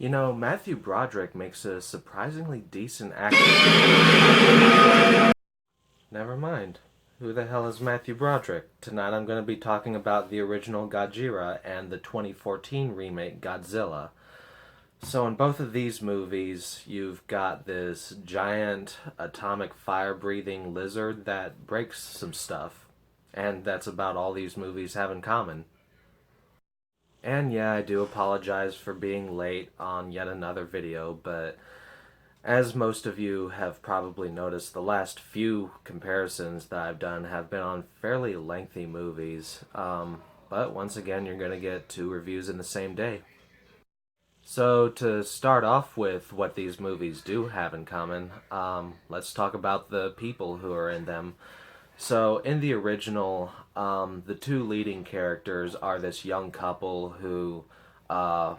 You know, Matthew Broderick makes a surprisingly decent actor. Never mind. Who the hell is Matthew Broderick? Tonight I'm going to be talking about the original Gojira and the 2014 remake Godzilla. So in both of these movies, you've got this giant atomic fire-breathing lizard that breaks some stuff. And that's about all these movies have in common. And yeah, I do apologize for being late on yet another video, but as most of you have probably noticed, the last few comparisons that I've done have been on fairly lengthy movies. But once again, you're going to get two reviews in the same day. So to start off with what these movies do have in common, let's talk about the people who are in them. So in the original, the two leading characters are this young couple who uh,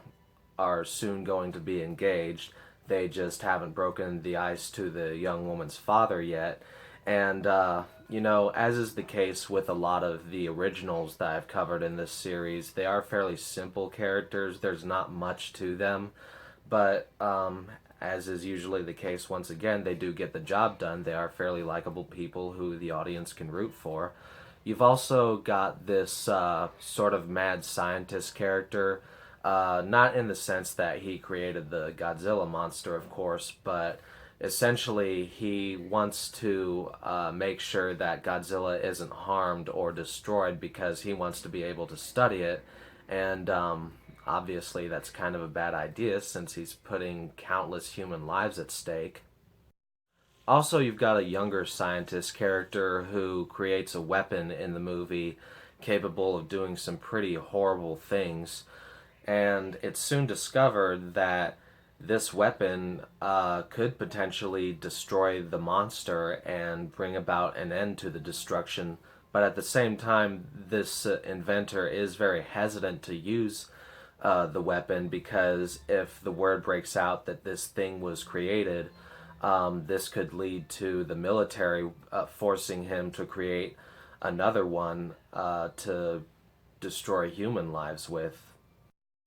are soon going to be engaged. They just haven't broken the ice to the young woman's father yet. And, as is the case with a lot of the originals that I've covered in this series, they are fairly simple characters. There's not much to them. But, as is usually the case, once again, they do get the job done. They are fairly likable people who the audience can root for. You've also got this sort of mad scientist character, not in the sense that he created the Godzilla monster, of course, but essentially he wants to make sure that Godzilla isn't harmed or destroyed because he wants to be able to study it. And obviously that's kind of a bad idea since he's putting countless human lives at stake. Also, you've got a younger scientist character who creates a weapon in the movie capable of doing some pretty horrible things. And it's soon discovered that this weapon could potentially destroy the monster and bring about an end to the destruction. But at the same time, this inventor is very hesitant to use the weapon because if the word breaks out that this thing was created, this could lead to the military forcing him to create another one to destroy human lives with.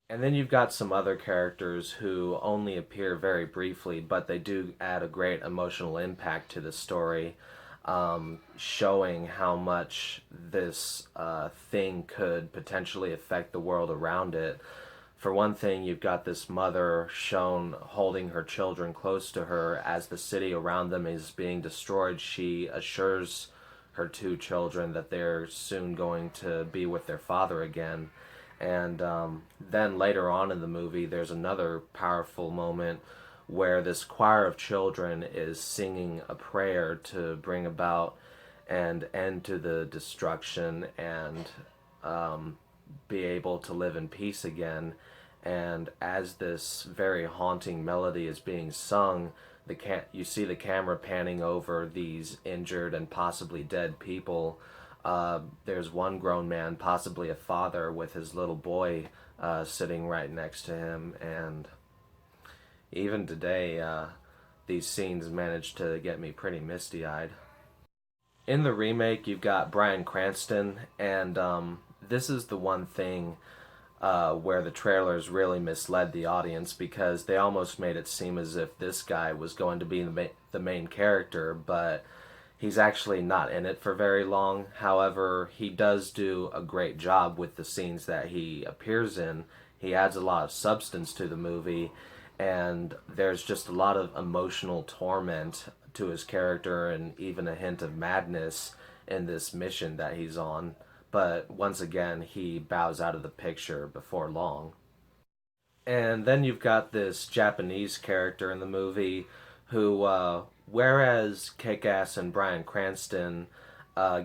And then you've got some other characters who only appear very briefly, but they do add a great emotional impact to the story, showing how much this thing could potentially affect the world around it. For one thing, you've got this mother shown holding her children close to her as the city around them is being destroyed. She assures her two children that they're soon going to be with their father again. And then later on in the movie, there's another powerful moment where this choir of children is singing a prayer to bring about an end to the destruction and be able to live in peace again. And as this very haunting melody is being sung, you see the camera panning over these injured and possibly dead people. There's one grown man, possibly a father, with his little boy sitting right next to him. And even today, these scenes managed to get me pretty misty-eyed. In the remake, you've got Bryan Cranston, and this is the one thing where the trailers really misled the audience because they almost made it seem as if this guy was going to be the main character, but he's actually not in it for very long. However, he does do a great job with the scenes that he appears in. He adds a lot of substance to the movie, and there's just a lot of emotional torment to his character and even a hint of madness in this mission that he's on. But once again, he bows out of the picture before long. And then you've got this Japanese character in the movie who, whereas Kick-Ass and Bryan Cranston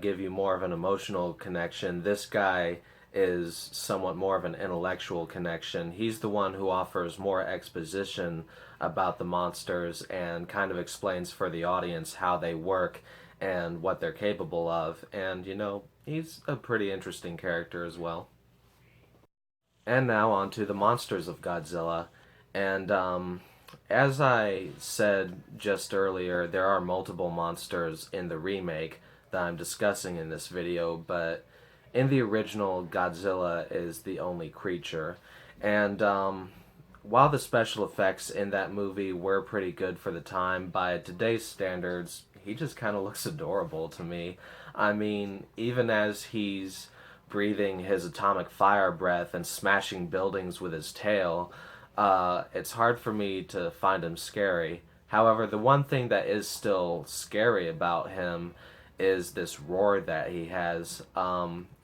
give you more of an emotional connection, this guy is somewhat more of an intellectual connection. He's the one who offers more exposition about the monsters and kind of explains for the audience how they work and what they're capable of. And, he's a pretty interesting character as well. And now on to the monsters of Godzilla. And as I said just earlier, there are multiple monsters in the remake that I'm discussing in this video, but in the original, Godzilla is the only creature. And while the special effects in that movie were pretty good for the time, by today's standards, he just kind of looks adorable to me. I mean, even as he's breathing his atomic fire breath and smashing buildings with his tail, it's hard for me to find him scary. However, the one thing that is still scary about him is this roar that he has.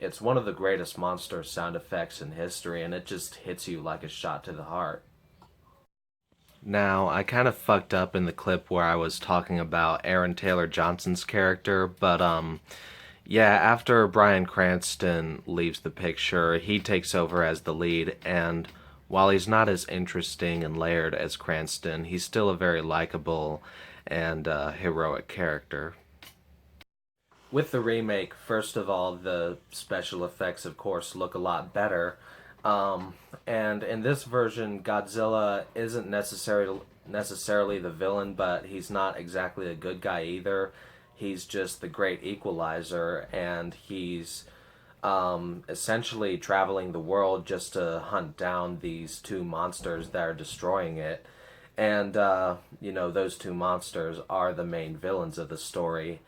It's one of the greatest monster sound effects in history, and it just hits you like a shot to the heart. Now, I kind of fucked up in the clip where I was talking about Aaron Taylor Johnson's character, but yeah, after Bryan Cranston leaves the picture, he takes over as the lead, and while he's not as interesting and layered as Cranston, he's still a very likable and heroic character. With the remake, first of all, the special effects, of course, look a lot better. And in this version, Godzilla isn't necessarily the villain, but he's not exactly a good guy either. He's just the great equalizer, and he's essentially traveling the world just to hunt down these two monsters that are destroying it. And, those two monsters are the main villains of the story.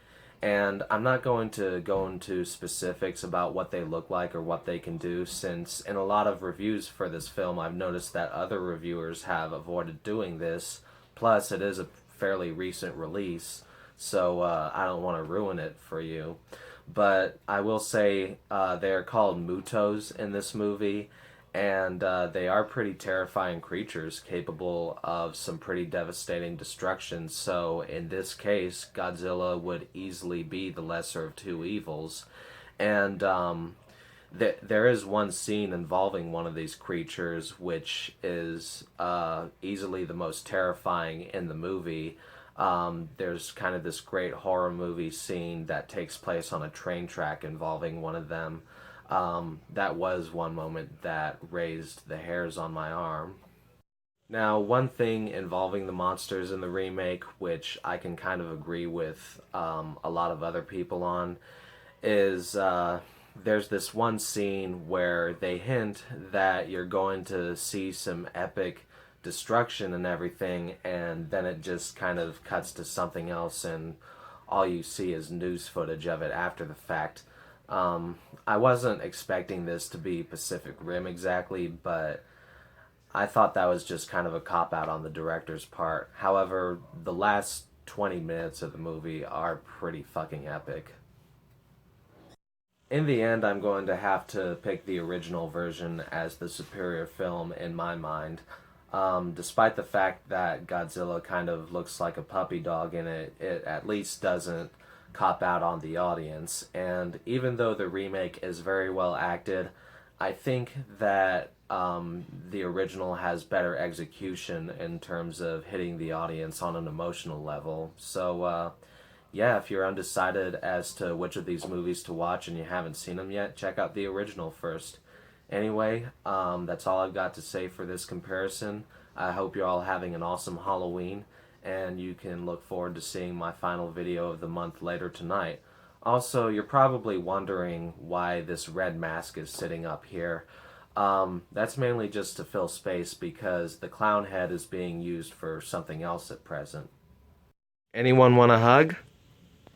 And I'm not going to go into specifics about what they look like or what they can do, since in a lot of reviews for this film, I've noticed that other reviewers have avoided doing this. Plus, it is a fairly recent release, so I don't want to ruin it for you. But I will say they're called Mutos in this movie, and they are pretty terrifying creatures capable of some pretty devastating destruction. So in this case, Godzilla would easily be the lesser of two evils. And there is one scene involving one of these creatures, which is easily the most terrifying in the movie. There's kind of this great horror movie scene that takes place on a train track involving one of them. That was one moment that raised the hairs on my arm. Now, one thing involving the monsters in the remake, which I can kind of agree with a lot of other people on, is there's this one scene where they hint that you're going to see some epic destruction and everything, and then it just kind of cuts to something else, and all you see is news footage of it after the fact. I wasn't expecting this to be Pacific Rim exactly, but I thought that was just kind of a cop out on the director's part. However, the last 20 minutes of the movie are pretty fucking epic. In the end, I'm going to have to pick the original version as the superior film in my mind. Despite the fact that Godzilla kind of looks like a puppy dog in it, it at least doesn't cop out on the audience. And even though the remake is very well acted, I think that the original has better execution in terms of hitting the audience on an emotional level. So, yeah, if you're undecided as to which of these movies to watch and you haven't seen them yet, check out the original first. Anyway, that's all I've got to say for this comparison. I hope you're all having an awesome Halloween, and you can look forward to seeing my final video of the month later tonight. Also, you're probably wondering why this red mask is sitting up here. That's mainly just to fill space because the clown head is being used for something else at present. Anyone want a hug?